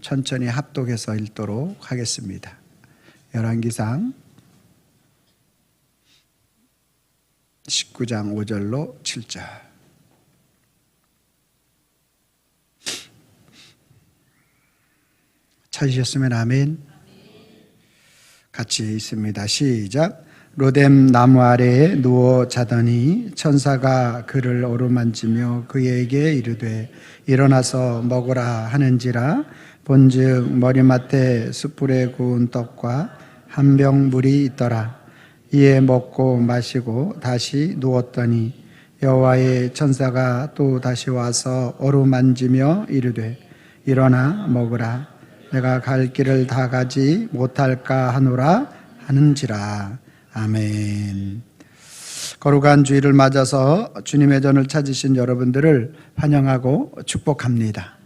천천히 합독해서 읽도록 하겠습니다. 열왕기상 19장 5절로 7절. 찾으셨으면 아멘. 같이 있습니다. 시작. 로뎀 나무 아래에 누워 자더니 천사가 그를 어루만지며 그에게 이르되 일어나서 먹으라 하는지라. 본즉 머리맡에 숯불에 구운 떡과 한 병 물이 있더라. 이에 먹고 마시고 다시 누웠더니 여호와의 천사가 또 다시 와서 어루만지며 이르되 일어나 먹으라. 내가 갈 길을 다 가지 못할까 하노라 하는지라. 아멘. 거룩한 주일을 맞아서 주님의 전을 찾으신 여러분들을 환영하고 축복합니다.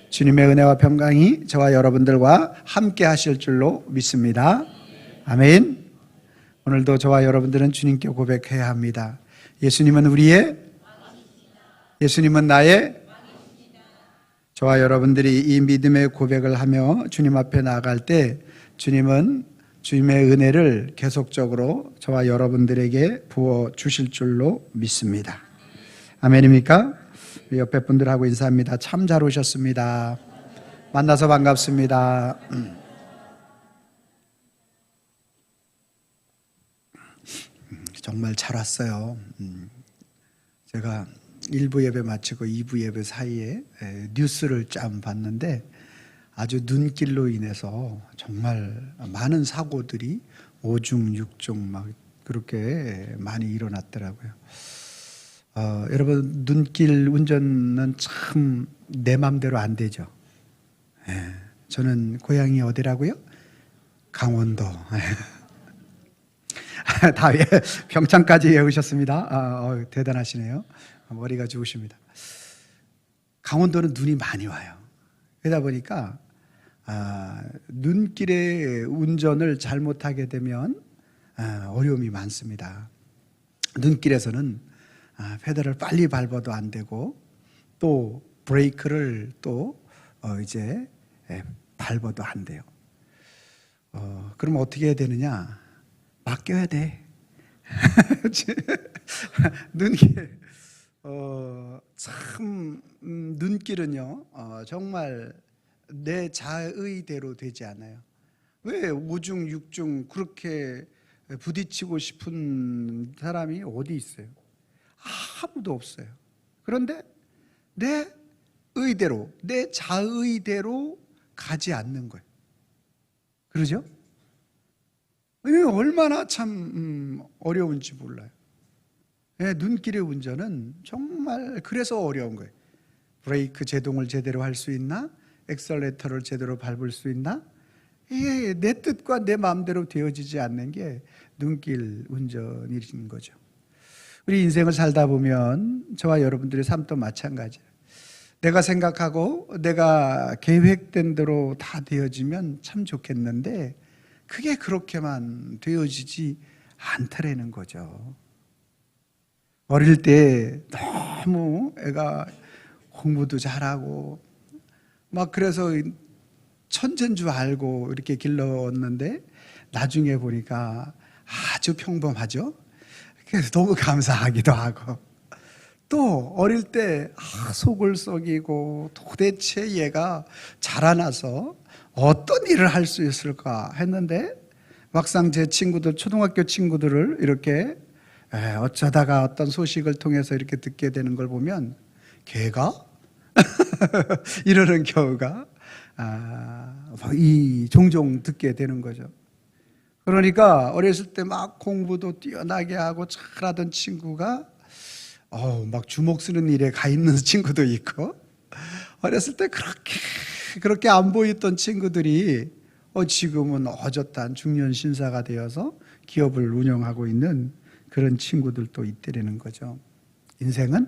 주님의 은혜와 평강이 저와 여러분들과 함께 하실 줄로 믿습니다. 아멘. 오늘도 저와 여러분들은 주님께 고백해야 합니다. 예수님은 우리의, 예수님은 나의. 저와 여러분들이 이 믿음의 고백을 하며 주님 앞에 나아갈 때 주님은 주님의 은혜를 계속적으로 저와 여러분들에게 부어 주실 줄로 믿습니다. 아멘입니까? 옆에 분들하고 인사합니다. 참 잘 오셨습니다. 만나서 반갑습니다. 정말 잘 왔어요. 제가 1부 예배 마치고 2부 예배 사이에 뉴스를 좀 봤는데 아주 눈길로 인해서 정말 많은 사고들이 5중, 6중 막 그렇게 많이 일어났더라고요. 여러분, 눈길 운전은 참 내 맘대로 안 되죠. 저는 고향이 어디라고요? 강원도. 다 평창까지 외우셨습니다. 대단하시네요. 머리가 좋으십니다. 강원도는 눈이 많이 와요. 그러다 보니까 눈길에 운전을 잘못하게 되면 어려움이 많습니다. 눈길에서는 페달을 빨리 밟아도 안 되고 또 브레이크를 또 이제 밟아도 안 돼요. 그럼 어떻게 해야 되느냐? 맡겨야 돼. 눈길. 참 눈길은요 정말 내 자의대로 되지 않아요. 왜 5중 6중 그렇게 부딪히고 싶은 사람이 어디 있어요? 아무도 없어요. 그런데 내 의대로, 내 자의대로 가지 않는 거예요. 그러죠? 얼마나 참 어려운지 몰라요. 눈길의 운전은 정말 그래서 어려운 거예요. 브레이크 제동을 제대로 할 수 있나? 엑셀레이터를 제대로 밟을 수 있나? 이게 내 뜻과 내 마음대로 되어지지 않는 게 눈길 운전이신 거죠. 우리 인생을 살다 보면 저와 여러분들의 삶도 마찬가지예요. 내가 생각하고 내가 계획된 대로 다 되어지면 참 좋겠는데 그게 그렇게만 되어지지 않더라는 거죠. 어릴 때 너무 애가 공부도 잘하고 막 그래서 천재인 줄 알고 이렇게 길렀는데 나중에 보니까 아주 평범하죠. 그래서 너무 감사하기도 하고 또 어릴 때 속을 썩이고 도대체 얘가 자라나서 어떤 일을 할 수 있을까 했는데 막상 제 친구들, 초등학교 친구들을 이렇게 어쩌다가 어떤 소식을 통해서 이렇게 듣게 되는 걸 보면 걔가? 이러는 경우가 종종 듣게 되는 거죠. 그러니까 어렸을 때 막 공부도 뛰어나게 하고 잘하던 친구가 막 주먹 쓰는 일에 가 있는 친구도 있고 어렸을 때 그렇게 안 보였던 친구들이 지금은 어젓한 중년 신사가 되어서 기업을 운영하고 있는 그런 친구들도 있더라는 거죠. 인생은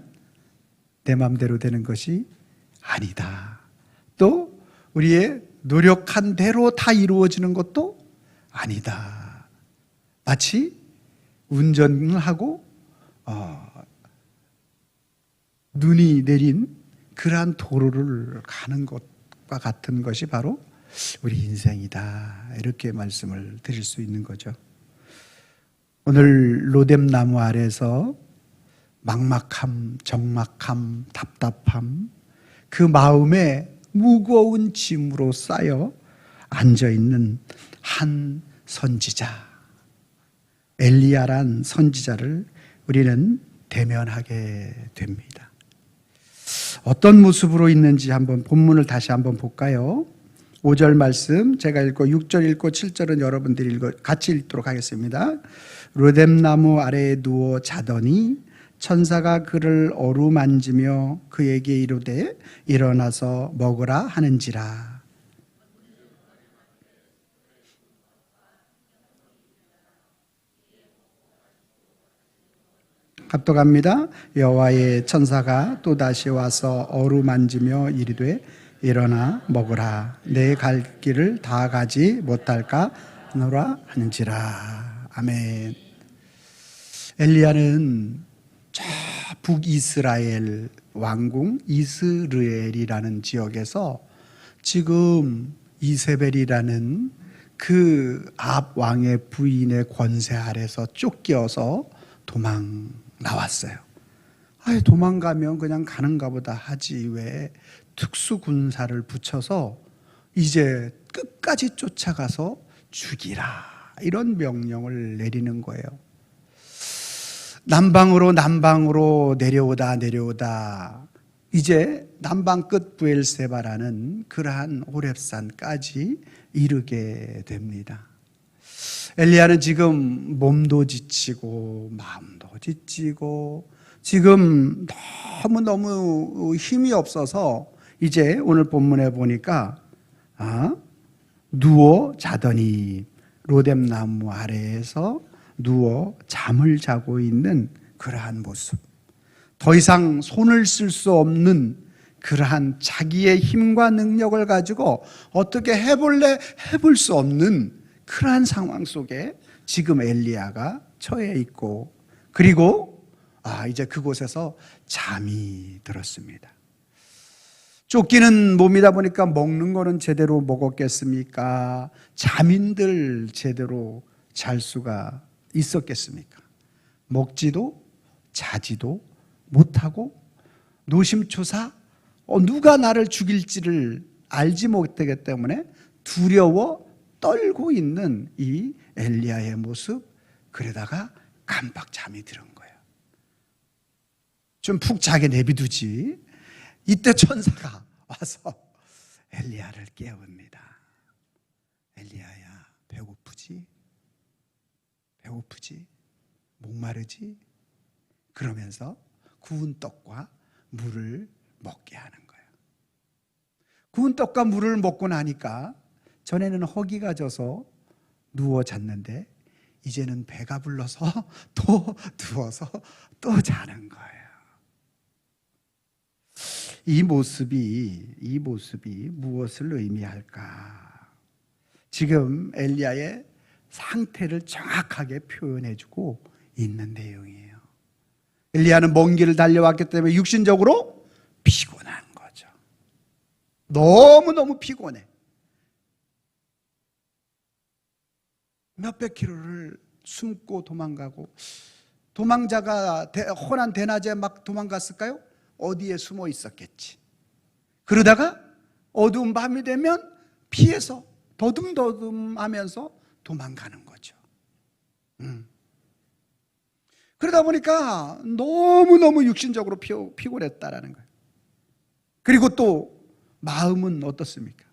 내 마음대로 되는 것이 아니다. 또 우리의 노력한 대로 다 이루어지는 것도 아니다. 마치 운전을 하고 눈이 내린 그러한 도로를 가는 것 모습과 같은 것이 바로 우리 인생이다, 이렇게 말씀을 드릴 수 있는 거죠. 오늘 로뎀나무 아래서 막막함, 적막함, 답답함, 그 마음에 무거운 짐으로 쌓여 앉아있는 한 선지자, 엘리야란 선지자를 우리는 대면하게 됩니다. 어떤 모습으로 있는지 한번 본문을 다시 한번 볼까요? 5절 말씀 제가 읽고 6절 읽고 7절은 여러분들이 같이 읽도록 하겠습니다. 로뎀나무 아래에 누워 자더니 천사가 그를 어루만지며 그에게 이르되 일어나서 먹으라 하는지라. 합독합니다. 여호와의 천사가 또다시 와서 어루만지며 이르되 일어나 먹으라. 내 갈 길을 다 가지 못할까 하노라 하는지라. 아멘. 엘리야는 저 북이스라엘 왕궁 이스르엘이라는 지역에서 지금 이세벨이라는 그 압 왕의 부인의 권세 아래서 쫓겨서 도망 나왔어요. 도망가면 그냥 가는가 보다 하지 왜 특수군사를 붙여서 이제 끝까지 쫓아가서 죽이라, 이런 명령을 내리는 거예요. 남방으로 내려오다 이제 남방 끝 부엘세바라는 그러한 호렙산까지 이르게 됩니다. 엘리야는 지금 몸도 지치고 마음도 지치고 지금 너무너무 힘이 없어서 이제 오늘 본문에 보니까 누워 자더니 로뎀나무 아래에서 누워 잠을 자고 있는 그러한 모습, 더 이상 손을 쓸 수 없는 그러한 자기의 힘과 능력을 가지고 어떻게 해볼 수 없는 그러한 상황 속에 지금 엘리야가 처해 있고, 그리고 이제 그곳에서 잠이 들었습니다. 쫓기는 몸이다 보니까 먹는 거는 제대로 먹었겠습니까? 잠인들 제대로 잘 수가 있었겠습니까? 먹지도 자지도 못하고 노심초사 누가 나를 죽일지를 알지 못하기 때문에 두려워 떨고 있는 이 엘리야의 모습, 그러다가 깜빡 잠이 들은 거예요. 좀 푹 자게 내비두지. 이때 천사가 와서 엘리야를 깨웁니다. 엘리야야, 배고프지? 목마르지? 그러면서 구운 떡과 물을 먹게 하는 거예요. 구운 떡과 물을 먹고 나니까 전에는 허기가 져서 누워 잤는데 이제는 배가 불러서 또 누워서 또 자는 거예요. 이 모습이 무엇을 의미할까? 지금 엘리야의 상태를 정확하게 표현해주고 있는 내용이에요. 엘리야는 먼 길을 달려왔기 때문에 육신적으로 피곤한 거죠. 너무너무 피곤해. 몇백 킬로를 숨고 도망가고, 도망자가 혼한 대낮에 막 도망갔을까요? 어디에 숨어 있었겠지. 그러다가 어두운 밤이 되면 피해서 더듬더듬하면서 도망가는 거죠. 그러다 보니까 너무너무 육신적으로 피곤했다라는 거예요. 그리고 또 마음은 어떻습니까?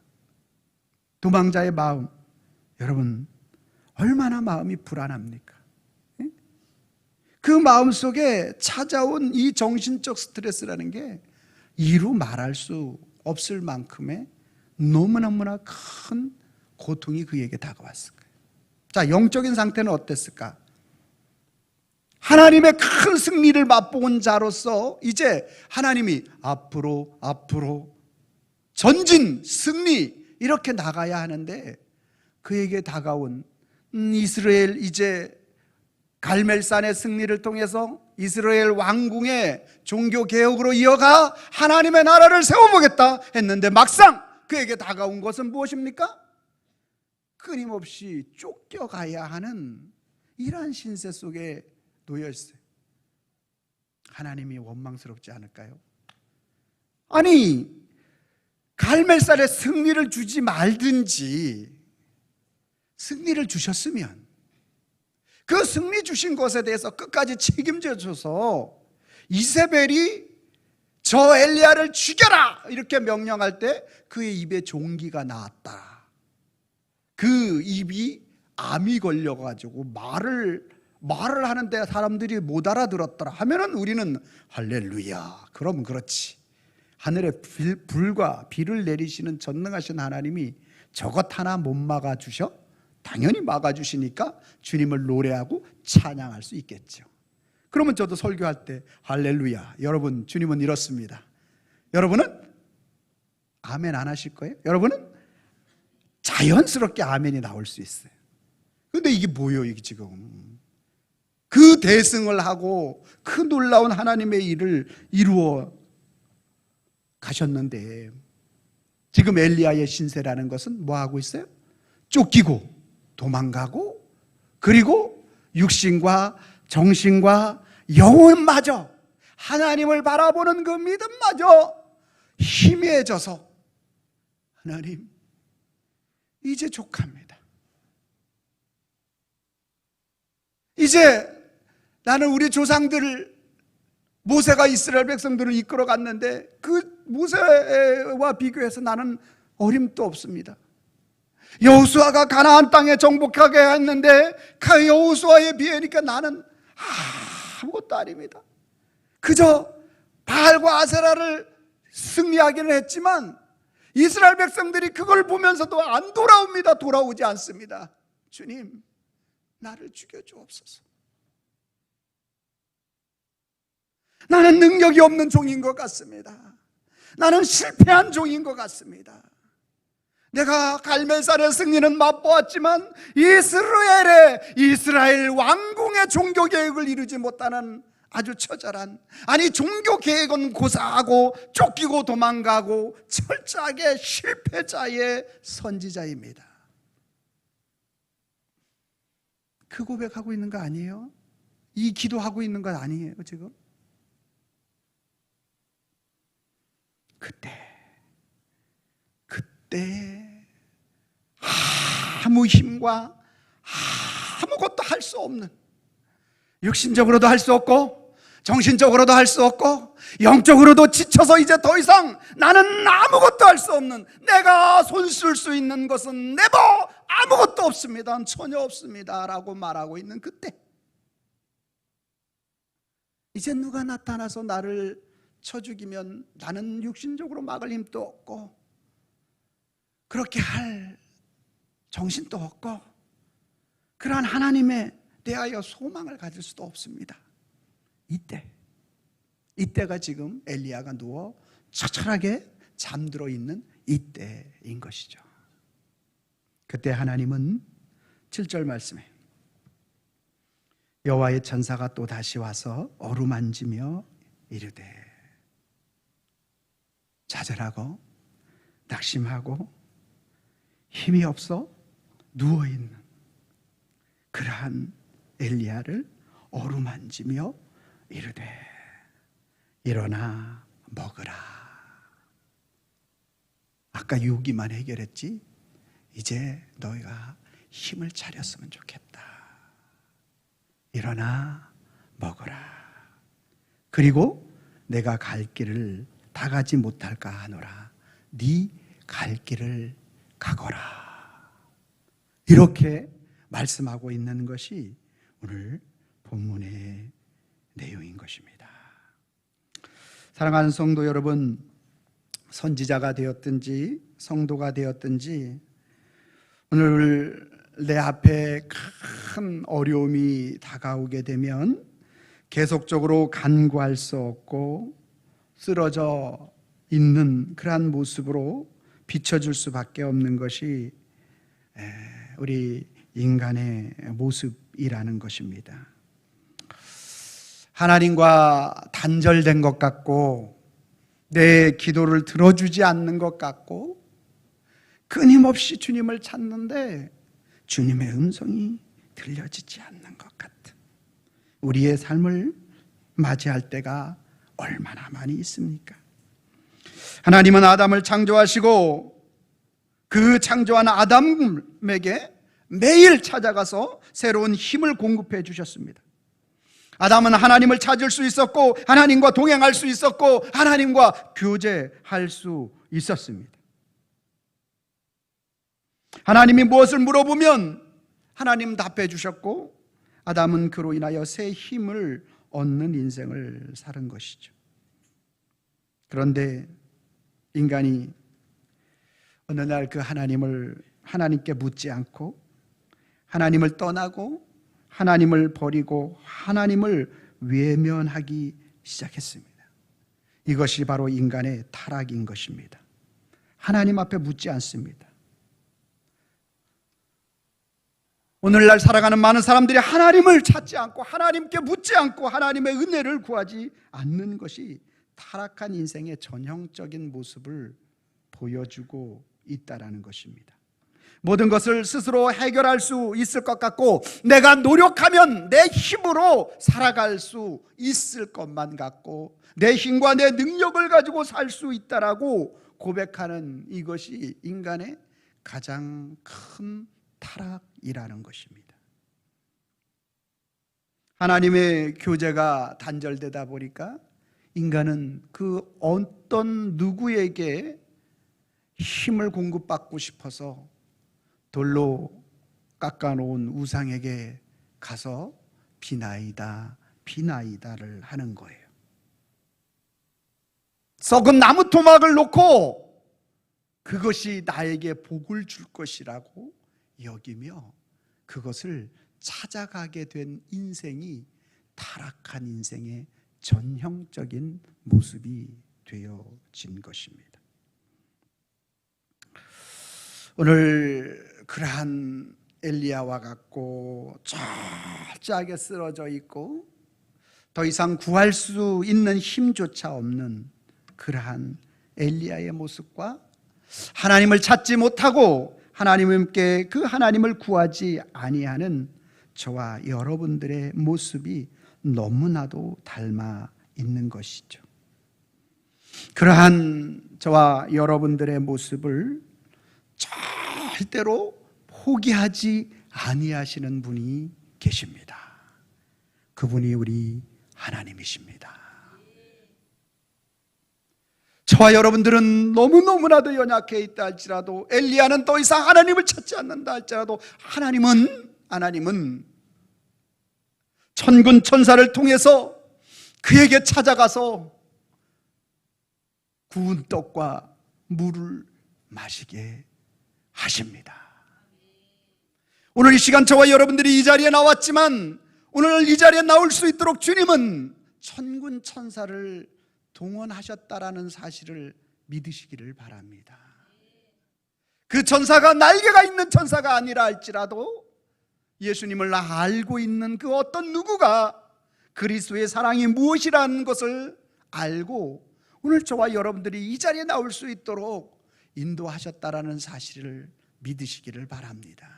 도망자의 마음, 여러분 얼마나 마음이 불안합니까? 그 마음 속에 찾아온 이 정신적 스트레스라는 게 이루 말할 수 없을 만큼의 너무너무나 큰 고통이 그에게 다가왔을 거예요. 자, 영적인 상태는 어땠을까? 하나님의 큰 승리를 맛본 자로서 이제 하나님이 앞으로 전진, 승리 이렇게 나가야 하는데, 그에게 다가온 이스라엘, 이제 갈멜산의 승리를 통해서 이스라엘 왕궁의 종교 개혁으로 이어가 하나님의 나라를 세워보겠다 했는데 막상 그에게 다가온 것은 무엇입니까? 끊임없이 쫓겨가야 하는 이러한 신세 속에 놓여 있어요. 하나님이 원망스럽지 않을까요? 아니, 갈멜살에 승리를 주지 말든지 승리를 주셨으면 그 승리 주신 것에 대해서 끝까지 책임져 줘서 이세벨이 저 엘리야를 죽여라 이렇게 명령할 때 그의 입에 종기가 나왔다. 그 입이 암이 걸려가지고 말을 하는데 사람들이 못 알아들었더라 하면은 우리는 할렐루야, 그럼 그렇지. 하늘에 불과 비를 내리시는 전능하신 하나님이 저것 하나 못 막아주셔? 당연히 막아주시니까 주님을 노래하고 찬양할 수 있겠죠. 그러면 저도 설교할 때 할렐루야, 여러분 주님은 이렇습니다. 여러분은 아멘 안 하실 거예요? 여러분은 자연스럽게 아멘이 나올 수 있어요. 근데 이게 뭐예요, 이게 지금? 그 대승을 하고 그 놀라운 하나님의 일을 이루어 가셨는데 지금 엘리야의 신세라는 것은 뭐 하고 있어요? 쫓기고 도망가고 그리고 육신과 정신과 영혼마저 하나님을 바라보는 그 믿음마저 희미해져서 하나님 이제 족합니다. 이제 나는 우리 조상들을 모세가 이스라엘 백성들을 이끌어 갔는데 그 모세와 비교해서 나는 어림도 없습니다. 여호수아가 가나안 땅에 정복하게 했는데 그 여호수아에 비하니까 나는 아무것도 아닙니다. 그저 바알과 아세라를 승리하기는 했지만 이스라엘 백성들이 그걸 보면서도 안 돌아옵니다. 돌아오지 않습니다. 주님, 나를 죽여주옵소서. 나는 능력이 없는 종인 것 같습니다. 나는 실패한 종인 것 같습니다. 내가 갈멜살의 승리는 맛보았지만 이스라엘 왕궁의 종교 계획을 이루지 못하는 아주 처절한, 아니 종교 계획은 고사하고 쫓기고 도망가고 철저하게 실패자의 선지자입니다. 그 고백하고 있는 거 아니에요? 이 기도하고 있는 것 아니에요 지금? 그때 아무 힘과 아무것도 할 수 없는, 육신적으로도 할 수 없고 정신적으로도 할 수 없고 영적으로도 지쳐서 이제 더 이상 나는 아무것도 할 수 없는, 내가 손쓸 수 있는 것은 네버 아무것도 없습니다, 전혀 없습니다 라고 말하고 있는 그때 이제 누가 나타나서 나를 쳐 죽이면 나는 육신적으로 막을 힘도 없고 그렇게 할 정신도 없고 그러한 하나님에 대하여 소망을 가질 수도 없습니다. 이때가 지금 엘리야가 누워 처철하게 잠들어 있는 이때인 것이죠. 그때 하나님은 7절 말씀에 여호와의 천사가 또 다시 와서 어루만지며 이르되 좌절하고 낙심하고 힘이 없어 누워있는 그러한 엘리야를 어루만지며 이르되 일어나 먹으라. 아까 유기만 해결했지 이제 너희가 힘을 차렸으면 좋겠다. 일어나 먹으라. 그리고 내가 갈 길을 다 가지 못할까 하노라. 네 갈 길을 가거라. 이렇게 말씀하고 있는 것이 오늘 본문의 내용인 것입니다. 사랑하는 성도 여러분, 선지자가 되었든지 성도가 되었든지 오늘 내 앞에 큰 어려움이 다가오게 되면 계속적으로 간구할 수 없고 쓰러져 있는 그러한 모습으로 비춰줄 수밖에 없는 것이 우리 인간의 모습이라는 것입니다. 하나님과 단절된 것 같고 내 기도를 들어주지 않는 것 같고 끊임없이 주님을 찾는데 주님의 음성이 들려지지 않는 것 같은 우리의 삶을 맞이할 때가 얼마나 많이 있습니까? 하나님은 아담을 창조하시고 그 창조한 아담에게 매일 찾아가서 새로운 힘을 공급해 주셨습니다. 아담은 하나님을 찾을 수 있었고 하나님과 동행할 수 있었고 하나님과 교제할 수 있었습니다. 하나님이 무엇을 물어보면 하나님 답해 주셨고 아담은 그로 인하여 새 힘을 얻는 인생을 살은 것이죠. 그런데 인간이 어느 날 그 하나님께 묻지 않고 하나님을 떠나고 하나님을 버리고 하나님을 외면하기 시작했습니다. 이것이 바로 인간의 타락인 것입니다. 하나님 앞에 묻지 않습니다. 오늘날 살아가는 많은 사람들이 하나님을 찾지 않고 하나님께 묻지 않고 하나님의 은혜를 구하지 않는 것이 타락한 인생의 전형적인 모습을 보여주고 있다는 것입니다. 모든 것을 스스로 해결할 수 있을 것 같고 내가 노력하면 내 힘으로 살아갈 수 있을 것만 같고 내 힘과 내 능력을 가지고 살 수 있다라고 고백하는 이것이 인간의 가장 큰 타락이라는 것입니다. 하나님의 교제가 단절되다 보니까 인간은 그 어떤 누구에게 힘을 공급받고 싶어서 돌로 깎아놓은 우상에게 가서 비나이다 비나이다를 하는 거예요. 썩은 나무 토막을 놓고 그것이 나에게 복을 줄 것이라고 여기며 그것을 찾아가게 된 인생이 타락한 인생의 전형적인 모습이 되어진 것입니다. 오늘 그러한 엘리야와 같고 철저하게 쓰러져 있고 더 이상 구할 수 있는 힘조차 없는 그러한 엘리야의 모습과 하나님을 찾지 못하고 하나님께 그 하나님을 구하지 아니하는 저와 여러분들의 모습이 너무나도 닮아 있는 것이죠. 그러한 저와 여러분들의 모습을 절대로 포기하지 아니하시는 분이 계십니다. 그분이 우리 하나님이십니다. 저와 여러분들은 너무너무나도 연약해 있다 할지라도 엘리야는 더 이상 하나님을 찾지 않는다 할지라도 하나님은 천군 천사를 통해서 그에게 찾아가서 구운 떡과 물을 마시게 하십니다. 오늘 이 시간 저와 여러분들이 이 자리에 나왔지만 오늘 이 자리에 나올 수 있도록 주님은 천군 천사를 동원하셨다라는 사실을 믿으시기를 바랍니다. 그 천사가 날개가 있는 천사가 아니라 할지라도 예수님을 알고 있는 그 어떤 누구가 그리스도의 사랑이 무엇이라는 것을 알고 오늘 저와 여러분들이 이 자리에 나올 수 있도록 인도하셨다라는 사실을 믿으시기를 바랍니다.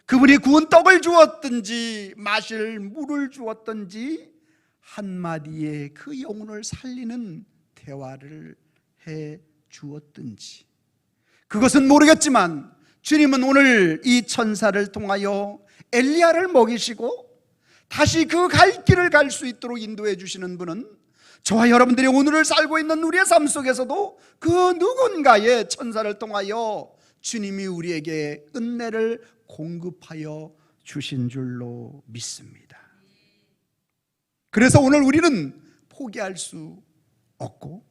그분이 구운 떡을 주었든지 마실 물을 주었든지 한마디에 그 영혼을 살리는 대화를 해 주었든지 그것은 모르겠지만 주님은 오늘 이 천사를 통하여 엘리야를 먹이시고 다시 그 갈 길을 갈 수 있도록 인도해 주시는 분은 저와 여러분들이 오늘을 살고 있는 우리의 삶 속에서도 그 누군가의 천사를 통하여 주님이 우리에게 은혜를 공급하여 주신 줄로 믿습니다. 그래서 오늘 우리는 포기할 수 없고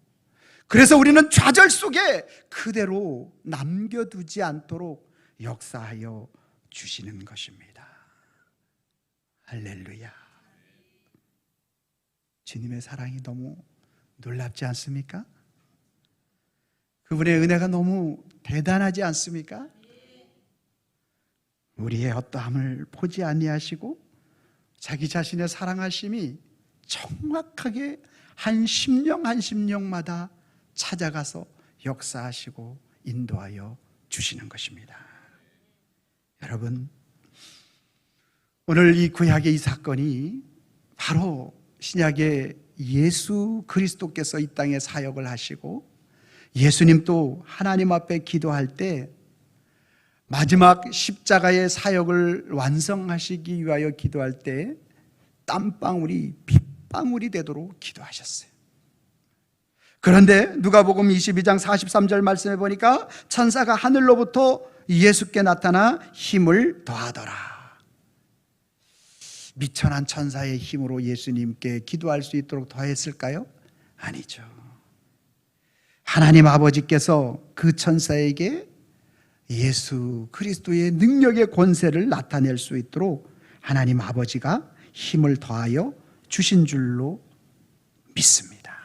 그래서 우리는 좌절 속에 그대로 남겨두지 않도록 역사하여 주시는 것입니다. 할렐루야. 주님의 사랑이 너무 놀랍지 않습니까? 그분의 은혜가 너무 대단하지 않습니까? 우리의 어떠함을 보지 아니하시고 자기 자신의 사랑하심이 정확하게 한 심령 한 심령마다 찾아가서 역사하시고 인도하여 주시는 것입니다. 여러분, 오늘 이 구약의 이 사건이 바로 신약의 예수 그리스도께서 이 땅에 사역을 하시고 예수님도 하나님 앞에 기도할 때 마지막 십자가의 사역을 완성하시기 위하여 기도할 때 땀방울이 빗방울이 되도록 기도하셨어요. 그런데 누가복음 22장 43절 말씀해 보니까 천사가 하늘로부터 예수께 나타나 힘을 더하더라. 미천한 천사의 힘으로 예수님께 기도할 수 있도록 더했을까요? 아니죠. 하나님 아버지께서 그 천사에게 예수 그리스도의 능력의 권세를 나타낼 수 있도록 하나님 아버지가 힘을 더하여 주신 줄로 믿습니다.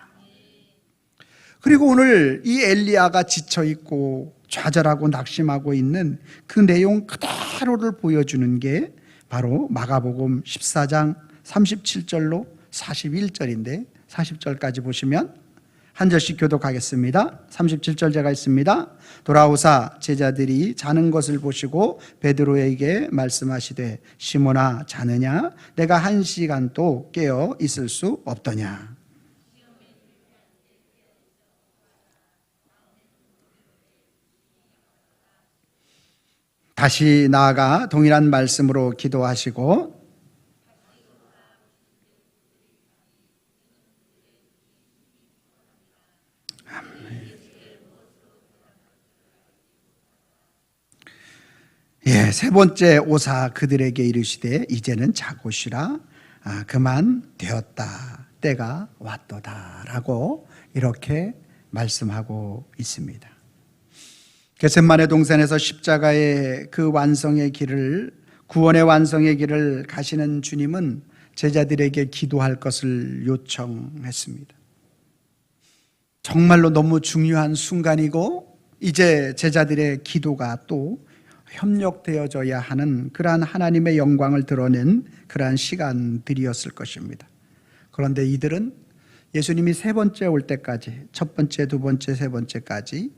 그리고 오늘 이 엘리야가 지쳐있고 좌절하고 낙심하고 있는 그 내용 그대로를 보여주는 게 바로 마가복음 14장 37절로 41절인데 40절까지 보시면 한 절씩 교독하겠습니다. 37절 제가 있습니다. 돌아오사 제자들이 자는 것을 보시고 베드로에게 말씀하시되 시몬아 자느냐? 내가 1시간도 깨어 있을 수 없더냐? 다시 나아가 동일한 말씀으로 기도하시고 세 번째 오사 그들에게 이르시되 이제는 자고 쉬라. 그만 되었다. 때가 왔도다. 라고 이렇게 말씀하고 있습니다. 겟세마네 동산에서 십자가의 그 완성의 길을, 구원의 완성의 길을 가시는 주님은 제자들에게 기도할 것을 요청했습니다. 정말로 너무 중요한 순간이고 이제 제자들의 기도가 또 협력되어져야 하는 그러한 하나님의 영광을 드러낸 그러한 시간들이었을 것입니다. 그런데 이들은 예수님이 세 번째 올 때까지, 첫 번째, 두 번째, 세 번째까지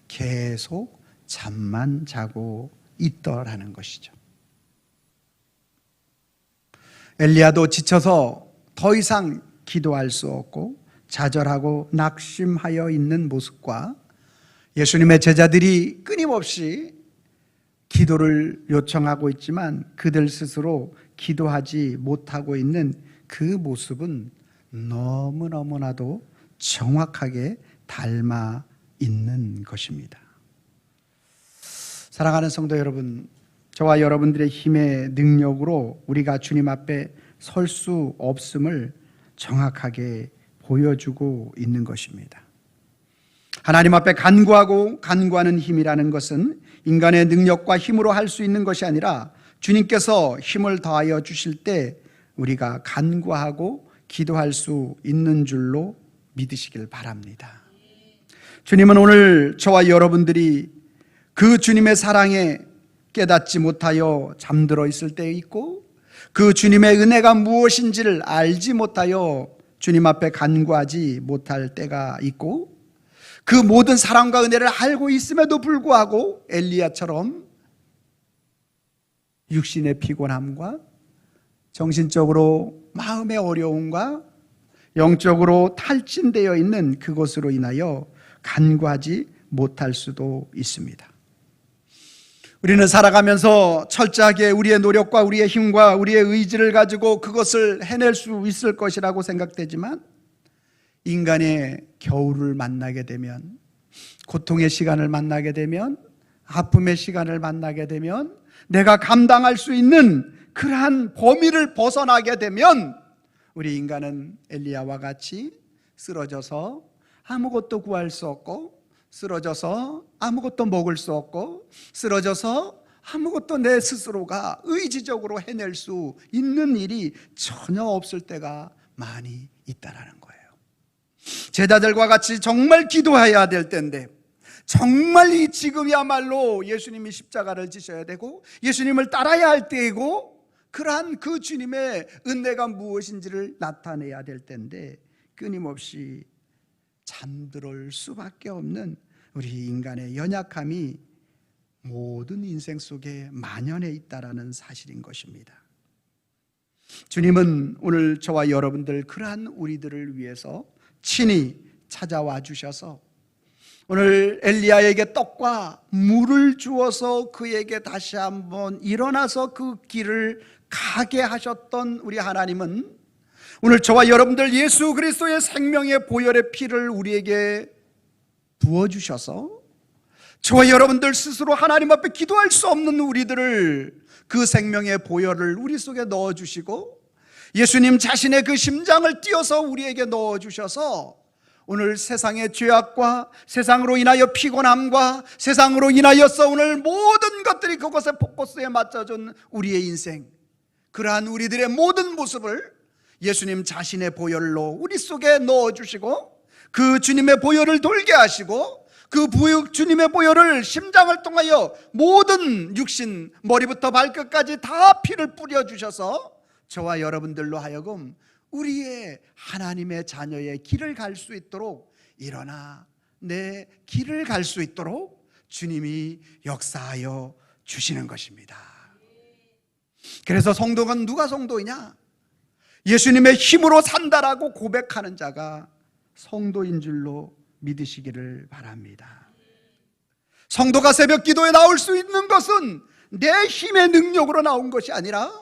계속 잠만 자고 있더라는 것이죠. 엘리야도 지쳐서 더 이상 기도할 수 없고 좌절하고 낙심하여 있는 모습과 예수님의 제자들이 끊임없이 기도를 요청하고 있지만 그들 스스로 기도하지 못하고 있는 그 모습은 너무너무나도 정확하게 닮아 있는 것입니다. 사랑하는 성도 여러분, 저와 여러분들의 힘의 능력으로 우리가 주님 앞에 설 수 없음을 정확하게 보여주고 있는 것입니다. 하나님 앞에 간구하는 힘이라는 것은 인간의 능력과 힘으로 할 수 있는 것이 아니라 주님께서 힘을 더하여 주실 때 우리가 간구하고 기도할 수 있는 줄로 믿으시길 바랍니다. 주님은 오늘 저와 여러분들이 그 주님의 사랑에 깨닫지 못하여 잠들어 있을 때 있고 그 주님의 은혜가 무엇인지를 알지 못하여 주님 앞에 간구하지 못할 때가 있고 그 모든 사랑과 은혜를 알고 있음에도 불구하고 엘리야처럼 육신의 피곤함과 정신적으로 마음의 어려움과 영적으로 탈진되어 있는 그것으로 인하여 간구하지 못할 수도 있습니다. 우리는 살아가면서 철저하게 우리의 노력과 우리의 힘과 우리의 의지를 가지고 그것을 해낼 수 있을 것이라고 생각되지만 인간의 겨울을 만나게 되면, 고통의 시간을 만나게 되면, 아픔의 시간을 만나게 되면, 내가 감당할 수 있는 그러한 범위를 벗어나게 되면 우리 인간은 엘리야와 같이 쓰러져서 아무것도 구할 수 없고, 쓰러져서 아무것도 먹을 수 없고, 쓰러져서 아무것도 내 스스로가 의지적으로 해낼 수 있는 일이 전혀 없을 때가 많이 있다라는 거예요. 제자들과 같이 정말 기도해야 될 때인데, 정말 이 지금이야말로 예수님이 십자가를 지셔야 되고 예수님을 따라야 할 때이고 그러한 그 주님의 은혜가 무엇인지를 나타내야 될 때인데 끊임없이 잠들 수밖에 없는 우리 인간의 연약함이 모든 인생 속에 만연해 있다라는 사실인 것입니다. 주님은 오늘 저와 여러분들 그러한 우리들을 위해서 친히 찾아와 주셔서 오늘 엘리야에게 떡과 물을 주어서 그에게 다시 한번 일어나서 그 길을 가게 하셨던 우리 하나님은 오늘 저와 여러분들 예수 그리스도의 생명의 보혈의 피를 우리에게 부어주셔서 저와 여러분들 스스로 하나님 앞에 기도할 수 없는 우리들을 그 생명의 보혈을 우리 속에 넣어주시고 예수님 자신의 그 심장을 띄어서 우리에게 넣어주셔서 오늘 세상의 죄악과 세상으로 인하여 피곤함과 세상으로 인하여서 오늘 모든 것들이 그곳에 포커스에 맞춰준 우리의 인생, 그러한 우리들의 모든 모습을 예수님 자신의 보혈로 우리 속에 넣어주시고 그 주님의 보혈을 돌게 하시고 그 주님의 보혈을 심장을 통하여 모든 육신 머리부터 발끝까지 다 피를 뿌려주셔서 저와 여러분들로 하여금 우리의 하나님의 자녀의 길을 갈 수 있도록 일어나 내 길을 갈 수 있도록 주님이 역사하여 주시는 것입니다. 그래서 성도가 누가 성도이냐? 예수님의 힘으로 산다라고 고백하는 자가 성도인 줄로 믿으시기를 바랍니다. 성도가 새벽 기도에 나올 수 있는 것은 내 힘의 능력으로 나온 것이 아니라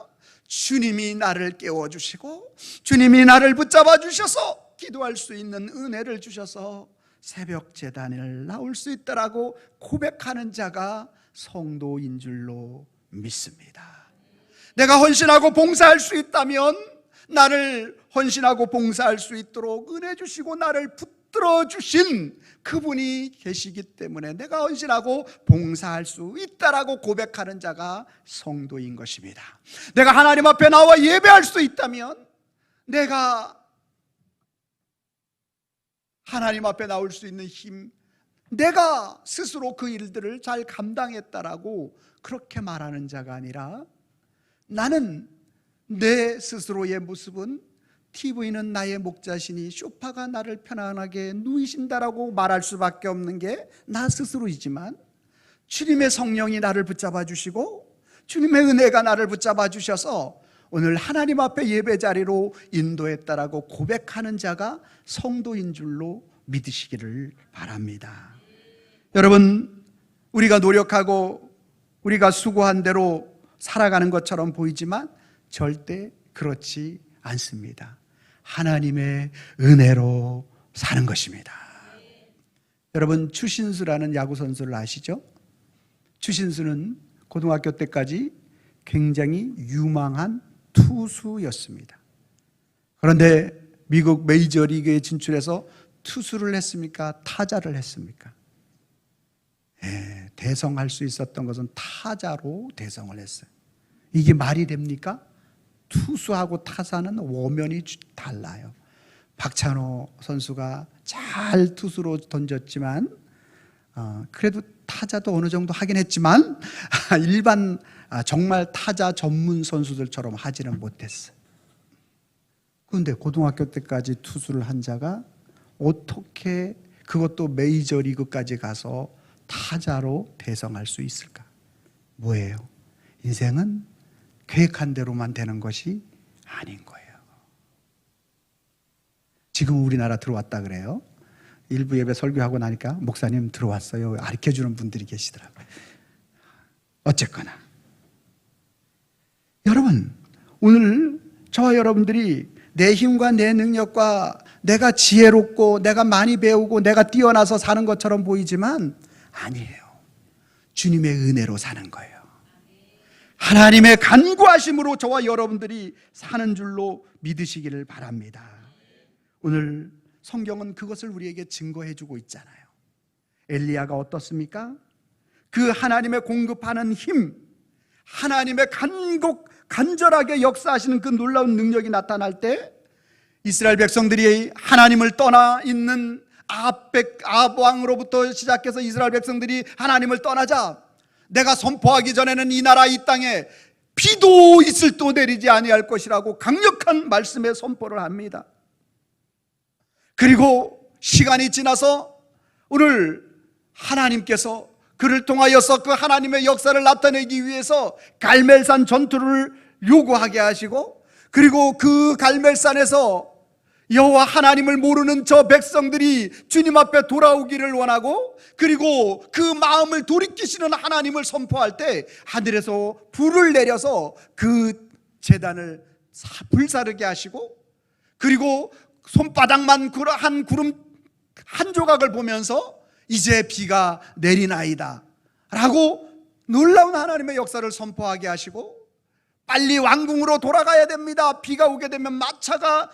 주님이 나를 깨워주시고 주님이 나를 붙잡아 주셔서 기도할 수 있는 은혜를 주셔서 새벽 제단을 나올 수 있다라고 고백하는 자가 성도인 줄로 믿습니다. 내가 헌신하고 봉사할 수 있다면 나를 헌신하고 봉사할 수 있도록 은혜 주시고 나를 붙들어 주신 그분이 계시기 때문에 내가 헌신하고 봉사할 수 있다라고 고백하는 자가 성도인 것입니다. 내가 하나님 앞에 나와 예배할 수 있다면 내가 하나님 앞에 나올 수 있는 힘, 내가 스스로 그 일들을 잘 감당했다라고 그렇게 말하는 자가 아니라 나는 내 스스로의 모습은 TV는 나의 목자시니 소파가 나를 편안하게 누이신다라고 말할 수밖에 없는 게 나 스스로이지만 주님의 성령이 나를 붙잡아 주시고 주님의 은혜가 나를 붙잡아 주셔서 오늘 하나님 앞에 예배 자리로 인도했다라고 고백하는 자가 성도인 줄로 믿으시기를 바랍니다. 여러분, 우리가 노력하고 우리가 수고한 대로 살아가는 것처럼 보이지만 절대 그렇지 않습니다. 하나님의 은혜로 사는 것입니다. 여러분, 추신수라는 야구 선수를 아시죠? 추신수는 고등학교 때까지 굉장히 유망한 투수였습니다. 그런데 미국 메이저리그에 진출해서 투수를 했습니까? 타자를 했습니까? 대성할 수 있었던 것은 타자로 대성을 했어요. 이게 말이 됩니까? 투수하고 타자는 워면이 달라요. 박찬호 선수가 잘 투수로 던졌지만 그래도 타자도 어느 정도 하긴 했지만 일반 정말 타자 전문 선수들처럼 하지는 못했어요. 그런데 고등학교 때까지 투수를 한 자가 어떻게 그것도 메이저리그까지 가서 타자로 대성할 수 있을까? 뭐예요? 인생은 계획한 대로만 되는 것이 아닌 거예요. 지금 우리나라 들어왔다 그래요. 일부 예배 설교하고 나니까 목사님 들어왔어요 가르쳐주는 분들이 계시더라고요. 어쨌거나 여러분, 오늘 저와 여러분들이 내 힘과 내 능력과 내가 지혜롭고 내가 많이 배우고 내가 뛰어나서 사는 것처럼 보이지만 아니에요. 주님의 은혜로 사는 거예요. 하나님의 간구하심으로 저와 여러분들이 사는 줄로 믿으시기를 바랍니다. 오늘 성경은 그것을 우리에게 증거해 주고 있잖아요. 엘리야가 어떻습니까? 그 하나님의 공급하는 힘, 하나님의 간절하게 역사하시는 그 놀라운 능력이 나타날 때 이스라엘 백성들이 하나님을 떠나 있는 아합 왕으로부터 시작해서 이스라엘 백성들이 하나님을 떠나자 내가 선포하기 전에는 이 나라 이 땅에 비도 있을 도 내리지 아니할 것이라고 강력한 말씀의 선포를 합니다. 그리고 시간이 지나서 오늘 하나님께서 그를 통하여서 그 하나님의 역사를 나타내기 위해서 갈멜산 전투를 요구하게 하시고, 그리고 그 갈멜산에서 여호와 하나님을 모르는 저 백성들이 주님 앞에 돌아오기를 원하고, 그리고 그 마음을 돌이키시는 하나님을 선포할 때 하늘에서 불을 내려서 그 제단을 불사르게 하시고, 그리고 손바닥만 한 구름 한 조각을 보면서 이제 비가 내리나이다 라고 놀라운 하나님의 역사를 선포하게 하시고, 빨리 왕궁으로 돌아가야 됩니다, 비가 오게 되면 마차가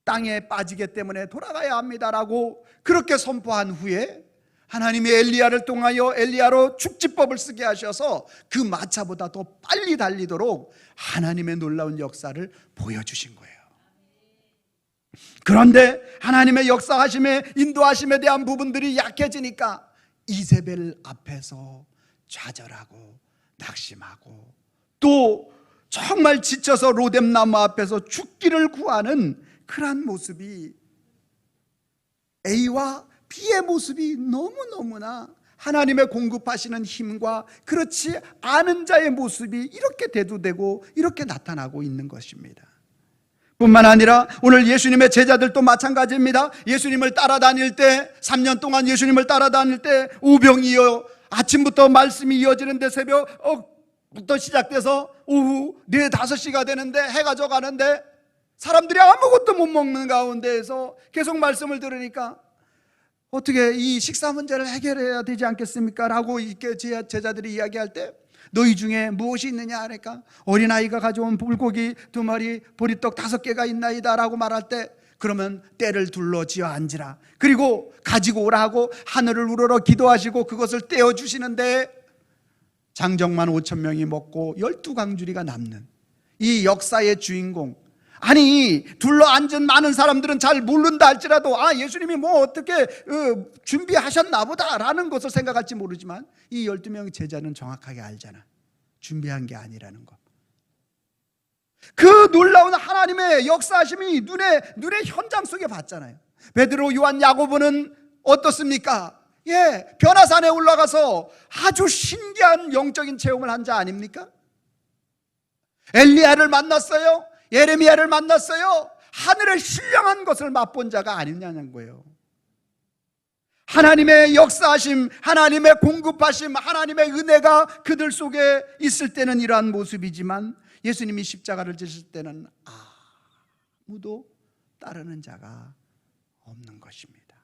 땅에 빠지기 때문에 돌아가야 합니다라고 그렇게 선포한 후에 하나님이 엘리야를 통하여 엘리야로 축지법을 쓰게 하셔서 그 마차보다 더 빨리 달리도록 하나님의 놀라운 역사를 보여주신 거예요. 그런데 하나님의 역사하심에, 인도하심에 대한 부분들이 약해지니까 이세벨 앞에서 좌절하고 낙심하고, 또 정말 지쳐서 로뎀나무 앞에서 죽기를 구하는 그러한 모습이, A와 B의 모습이 너무너무나 하나님의 공급하시는 힘과 그렇지 않은 자의 모습이 이렇게 대두되고 이렇게 나타나고 있는 것입니다. 뿐만 아니라 오늘 예수님의 제자들도 마찬가지입니다. 예수님을 따라다닐 때, 3년 동안 예수님을 따라다닐 때 우병이어 아침부터 말씀이 이어지는데 새벽부터 시작돼서 오후 4, 5시가 되는데 해가 져가는데 사람들이 아무것도 못 먹는 가운데에서 계속 말씀을 들으니까 어떻게 이 식사 문제를 해결해야 되지 않겠습니까? 라고 이렇게 제자들이 이야기할 때 너희 중에 무엇이 있느냐 하니까 어린아이가 가져온 불고기 2마리, 보리떡 5개가 있나이다 라고 말할 때, 그러면 때를 둘러 지어 앉으라, 그리고 가지고 오라 하고 하늘을 우러러 기도하시고 그것을 떼어주시는데 장정만 5,000명이 먹고 12광주리가 남는 이 역사의 주인공, 아니 둘러앉은 많은 사람들은 잘 모른다 할지라도 예수님이 뭐 어떻게 준비하셨나 보다 라는 것을 생각할지 모르지만 이 12명 제자는 정확하게 알잖아, 준비한 게 아니라는 것. 그 놀라운 하나님의 역사하심이 눈에 현장 속에 봤잖아요. 베드로, 요한, 야고보는 어떻습니까? 변화산에 올라가서 아주 신기한 영적인 체험을 한 자 아닙니까? 엘리야를 만났어요. 예레미야를 만났어요. 하늘의 신령한 것을 맛본 자가 아니냐는 거예요. 하나님의 역사하심, 하나님의 공급하심, 하나님의 은혜가 그들 속에 있을 때는 이러한 모습이지만 예수님이 십자가를 지실 때는 아무도 따르는 자가 없는 것입니다.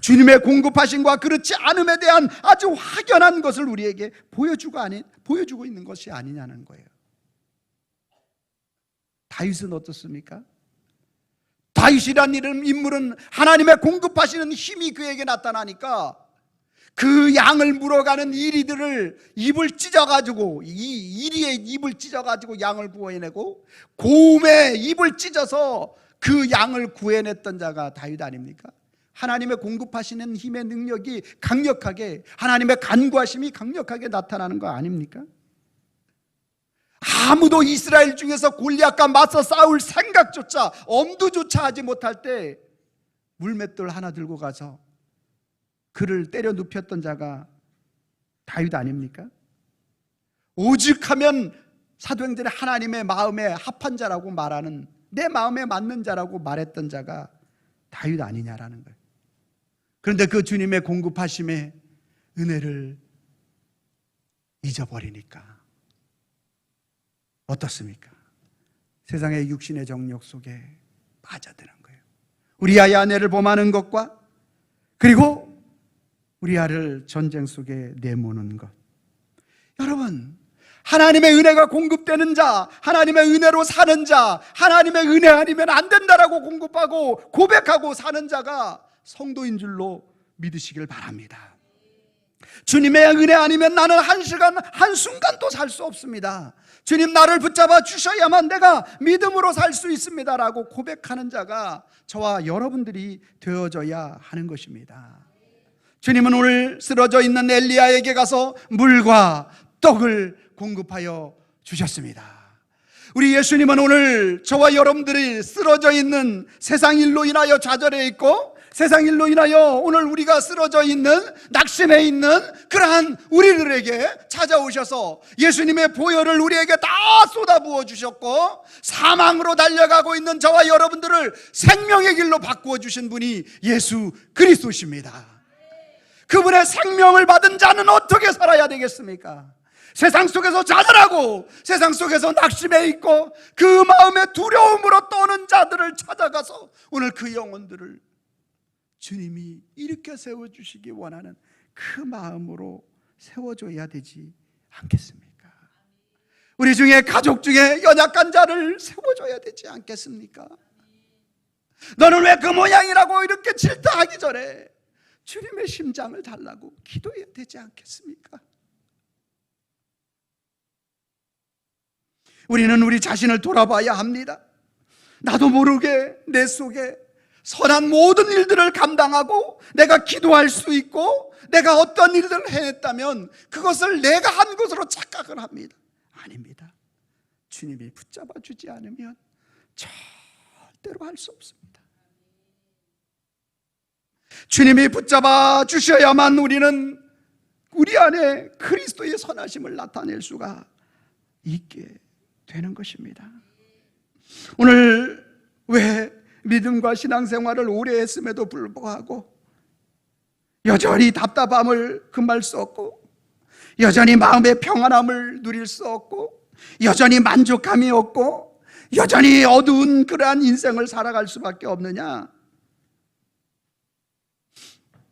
주님의 공급하심과 그렇지 않음에 대한 아주 확연한 것을 우리에게 보여주고 있는 것이 아니냐는 거예요. 다윗은 어떻습니까? 다윗이란 인물은 하나님의 공급하시는 힘이 그에게 나타나니까 그 양을 물어가는 이리들을 입을 찢어가지고, 이 이리의 입을 찢어가지고 양을 구해내고 곰의 입을 찢어서 그 양을 구해냈던 자가 다윗 아닙니까? 하나님의 공급하시는 힘의 능력이 강력하게, 하나님의 간구하심이 강력하게 나타나는 거 아닙니까? 아무도 이스라엘 중에서 골리앗과 맞서 싸울 생각조차, 엄두조차 하지 못할 때 물맷돌 하나 들고 가서 그를 때려 눕혔던 자가 다윗 아닙니까? 오직하면 사도행전에 하나님의 마음에 합한 자라고 말하는, 내 마음에 맞는 자라고 말했던 자가 다윗 아니냐라는 거예요. 그런데 그 주님의 공급하심의 은혜를 잊어버리니까 어떻습니까? 세상의 육신의 정욕 속에 빠져드는 거예요. 우리 아이 아내를 범하는 것과, 그리고 우리 아이를 전쟁 속에 내모는 것. 여러분, 하나님의 은혜가 공급되는 자, 하나님의 은혜로 사는 자, 하나님의 은혜 아니면 안 된다라고 공급하고 고백하고 사는 자가 성도인 줄로 믿으시길 바랍니다. 주님의 은혜 아니면 나는 한순간도 살 수 없습니다. 주님 나를 붙잡아 주셔야만 내가 믿음으로 살 수 있습니다라고 고백하는 자가 저와 여러분들이 되어져야 하는 것입니다. 주님은 오늘 쓰러져 있는 엘리야에게 가서 물과 떡을 공급하여 주셨습니다. 우리 예수님은 오늘 저와 여러분들이 쓰러져 있는 세상 일로 인하여 좌절해 있고, 세상 일로 인하여 오늘 우리가 쓰러져 있는, 낙심해 있는 그러한 우리들에게 찾아오셔서 예수님의 보혈을 우리에게 다 쏟아부어 주셨고, 사망으로 달려가고 있는 저와 여러분들을 생명의 길로 바꾸어 주신 분이 예수 그리스도십니다. 그분의 생명을 받은 자는 어떻게 살아야 되겠습니까? 세상 속에서 좌절하고 세상 속에서 낙심해 있고 그 마음에 두려움으로 떠는 자들을 찾아가서 오늘 그 영혼들을 주님이 일으켜 세워주시기 원하는 그 마음으로 세워줘야 되지 않겠습니까? 우리 중에 가족 중에 연약한 자를 세워줘야 되지 않겠습니까? 너는 왜 그 모양이라고 이렇게 질타하기 전에 주님의 심장을 달라고 기도해야 되지 않겠습니까? 우리는 우리 자신을 돌아봐야 합니다. 나도 모르게 내 속에 선한 모든 일들을 감당하고 내가 기도할 수 있고 내가 어떤 일들을 해냈다면 그것을 내가 한 것으로 착각을 합니다. 아닙니다. 주님이 붙잡아 주지 않으면 절대로 할 수 없습니다. 주님이 붙잡아 주셔야만 우리는 우리 안에 그리스도의 선하심을 나타낼 수가 있게 되는 것입니다. 오늘 왜 믿음과 신앙생활을 오래 했음에도 불구하고 여전히 답답함을 금할 수 없고, 여전히 마음의 평안함을 누릴 수 없고, 여전히 만족함이 없고, 여전히 어두운 그러한 인생을 살아갈 수밖에 없느냐?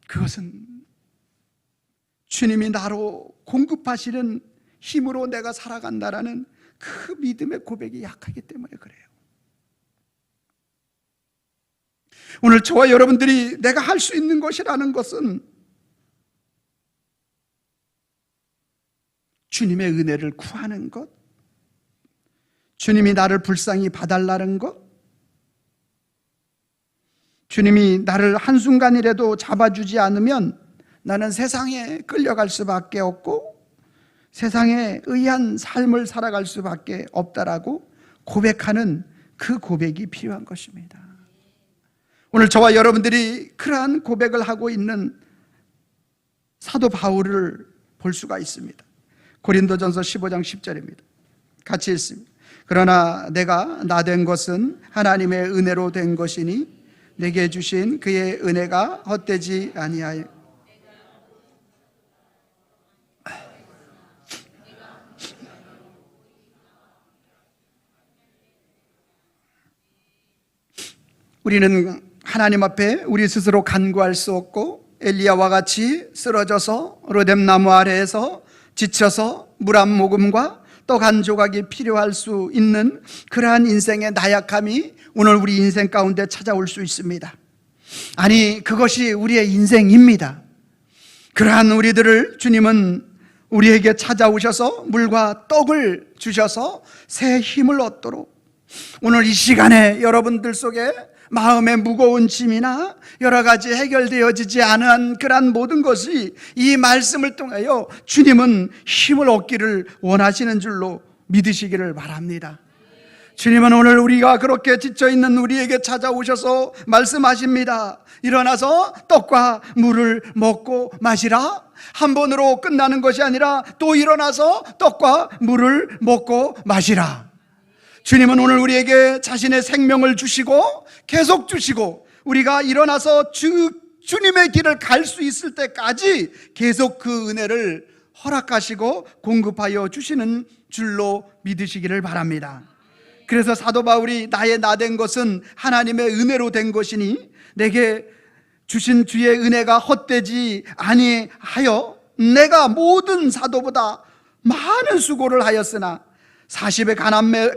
그것은 주님이 나로 공급하시는 힘으로 내가 살아간다라는 그 믿음의 고백이 약하기 때문에 그래요. 오늘 저와 여러분들이 내가 할 수 있는 것이라는 것은 주님의 은혜를 구하는 것, 주님이 나를 불쌍히 봐달라는 것, 주님이 나를 한순간이라도 잡아주지 않으면 나는 세상에 끌려갈 수밖에 없고 세상에 의한 삶을 살아갈 수밖에 없다라고 고백하는 그 고백이 필요한 것입니다. 오늘 저와 여러분들이 그러한 고백을 하고 있는 사도 바울을 볼 수가 있습니다. 고린도전서 15장 10절입니다. 같이 읽습니다. 그러나 내가 나 된 것은 하나님의 은혜로 된 것이니 내게 주신 그의 은혜가 헛되지 아니하여. 우리는 하나님 앞에 우리 스스로 간구할 수 없고 엘리야와 같이 쓰러져서 로뎀나무 아래에서 지쳐서 물 한 모금과 떡 한 조각이 필요할 수 있는 그러한 인생의 나약함이 오늘 우리 인생 가운데 찾아올 수 있습니다. 아니, 그것이 우리의 인생입니다. 그러한 우리들을 주님은 우리에게 찾아오셔서 물과 떡을 주셔서 새 힘을 얻도록, 오늘 이 시간에 여러분들 속에 마음의 무거운 짐이나 여러 가지 해결되어지지 않은 그러한 모든 것이 이 말씀을 통하여 주님은 힘을 얻기를 원하시는 줄로 믿으시기를 바랍니다. 주님은 오늘 우리가 그렇게 지쳐있는 우리에게 찾아오셔서 말씀하십니다. 일어나서 떡과 물을 먹고 마시라. 한 번으로 끝나는 것이 아니라 또 일어나서 떡과 물을 먹고 마시라. 주님은 오늘 우리에게 자신의 생명을 주시고 계속 주시고 우리가 일어나서 주님의 길을 갈 수 있을 때까지 계속 그 은혜를 허락하시고 공급하여 주시는 줄로 믿으시기를 바랍니다. 그래서 사도 바울이 나의 나 된 것은 하나님의 은혜로 된 것이니 내게 주신 주의 은혜가 헛되지 아니하여 내가 모든 사도보다 많은 수고를 하였으나 40에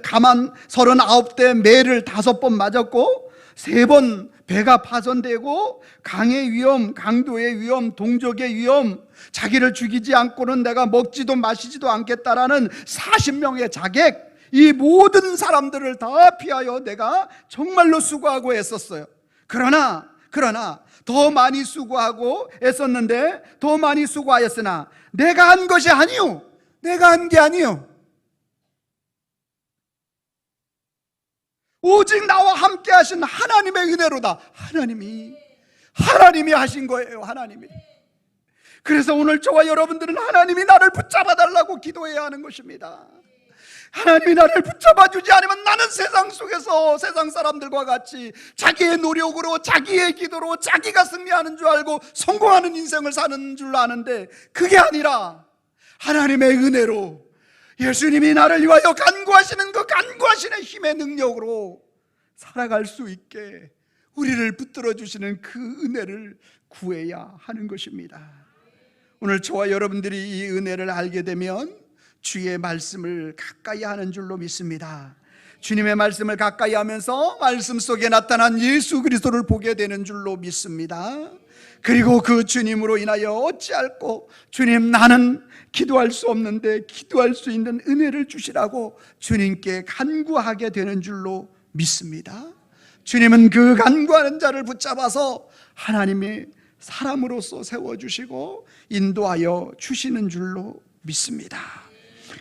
가만 39대 매를 5번 맞았고 3번 배가 파손되고 강의 위험, 강도의 위험, 동족의 위험, 자기를 죽이지 않고는 내가 먹지도 마시지도 않겠다라는 40명의 자객, 이 모든 사람들을 다 피하여 내가 정말로 수고하고 애썼어요. 그러나 더 많이 수고하고 애썼는데 더 많이 수고하였으나 내가 한 것이 아니요, 내가 한 게 아니요, 오직 나와 함께 하신 하나님의 은혜로다. 하나님이 하신 거예요. 하나님이. 그래서 오늘 저와 여러분들은 하나님이 나를 붙잡아 달라고 기도해야 하는 것입니다. 하나님이 나를 붙잡아 주지 않으면 나는 세상 속에서 세상 사람들과 같이 자기의 노력으로, 자기의 기도로 자기가 승리하는 줄 알고 성공하는 인생을 사는 줄 아는데, 그게 아니라 하나님의 은혜로, 예수님이 나를 위하여 간구하시는 그 간구하시는 힘의 능력으로 살아갈 수 있게 우리를 붙들어 주시는 그 은혜를 구해야 하는 것입니다. 오늘 저와 여러분들이 이 은혜를 알게 되면 주의 말씀을 가까이 하는 줄로 믿습니다. 주님의 말씀을 가까이 하면서 말씀 속에 나타난 예수 그리스도를 보게 되는 줄로 믿습니다. 그리고 그 주님으로 인하여 어찌할꼬 주님, 나는 기도할 수 없는데 기도할 수 있는 은혜를 주시라고 주님께 간구하게 되는 줄로 믿습니다. 주님은 그 간구하는 자를 붙잡아서 하나님의 사람으로서 세워주시고 인도하여 주시는 줄로 믿습니다.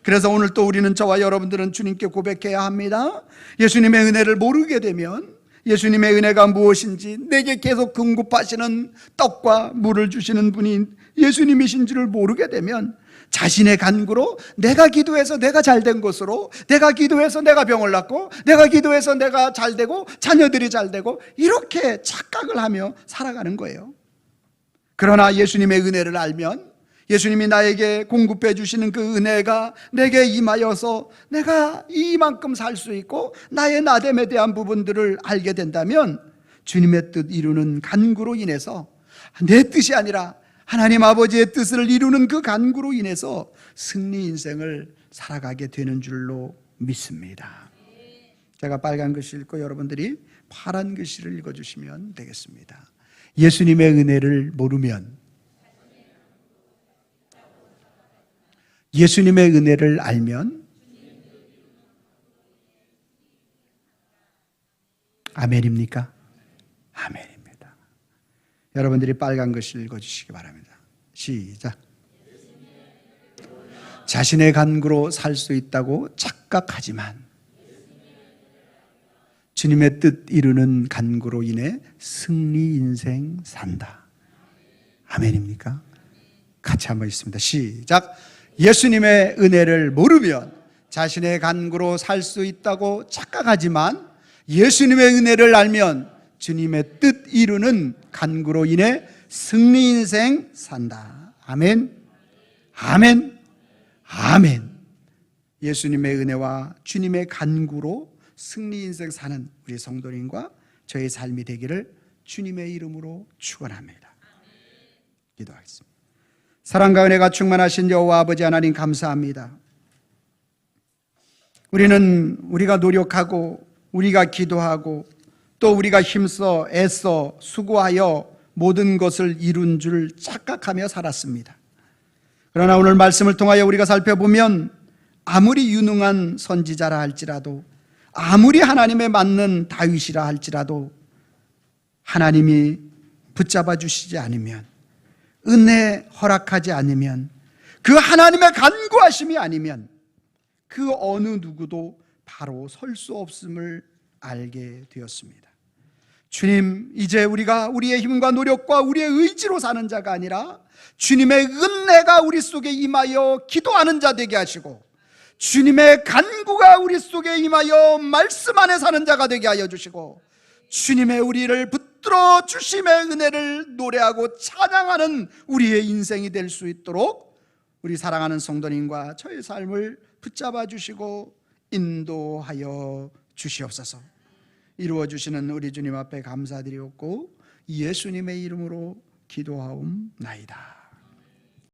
그래서 오늘 또 우리는, 저와 여러분들은 주님께 고백해야 합니다. 예수님의 은혜를 모르게 되면, 예수님의 은혜가 무엇인지, 내게 계속 공급하시는 떡과 물을 주시는 분이 예수님이신지를 모르게 되면 자신의 간구로, 내가 기도해서 내가 잘된 것으로, 내가 기도해서 내가 병을 낫고, 내가 기도해서 내가 잘되고 자녀들이 잘되고, 이렇게 착각을 하며 살아가는 거예요. 그러나 예수님의 은혜를 알면, 예수님이 나에게 공급해 주시는 그 은혜가 내게 임하여서 내가 이만큼 살 수 있고 나의 나됨에 대한 부분들을 알게 된다면, 주님의 뜻 이루는 간구로 인해서, 내 뜻이 아니라 하나님 아버지의 뜻을 이루는 그 간구로 인해서 승리 인생을 살아가게 되는 줄로 믿습니다. 제가 빨간 글씨 읽고 여러분들이 파란 글씨를 읽어주시면 되겠습니다. 예수님의 은혜를 모르면, 예수님의 은혜를 알면, 아멘입니까? 아멘입니다. 여러분들이 빨간 글씨를 읽어주시기 바랍니다. 시작. 자신의 간구로 살 수 있다고 착각하지만 주님의 뜻 이루는 간구로 인해 승리 인생 산다. 아멘입니까? 같이 한번 읽습니다. 시작. 예수님의 은혜를 모르면 자신의 간구로 살 수 있다고 착각하지만 예수님의 은혜를 알면 주님의 뜻 이루는 간구로 인해 승리 인생 산다. 아멘. 아멘. 아멘. 예수님의 은혜와 주님의 간구로 승리 인생 사는 우리 성도님과 저의 삶이 되기를 주님의 이름으로 축원합니다. 기도하겠습니다. 사랑과 은혜가 충만하신 여호와 아버지 하나님, 감사합니다. 우리가 노력하고 우리가 기도하고 또 우리가 힘써 애써 수고하여 모든 것을 이룬 줄 착각하며 살았습니다. 그러나 오늘 말씀을 통하여 우리가 살펴보면, 아무리 유능한 선지자라 할지라도, 아무리 하나님에 맞는 다윗이라 할지라도 하나님이 붙잡아 주시지 않으면, 은혜 허락하지 않으면, 그 하나님의 간구하심이 아니면 그 어느 누구도 바로 설 수 없음을 알게 되었습니다. 주님, 이제 우리가 우리의 힘과 노력과 우리의 의지로 사는 자가 아니라 주님의 은혜가 우리 속에 임하여 기도하는 자 되게 하시고, 주님의 간구가 우리 속에 임하여 말씀 안에 사는 자가 되게 하여 주시고, 주님의 우리를 붙들어 주심의 은혜를 노래하고 찬양하는 우리의 인생이 될 수 있도록 우리 사랑하는 성도님과 저의 삶을 붙잡아 주시고 인도하여 주시옵소서. 이루어 주시는 우리 주님 앞에 감사드리옵고 예수님의 이름으로 기도하옵나이다.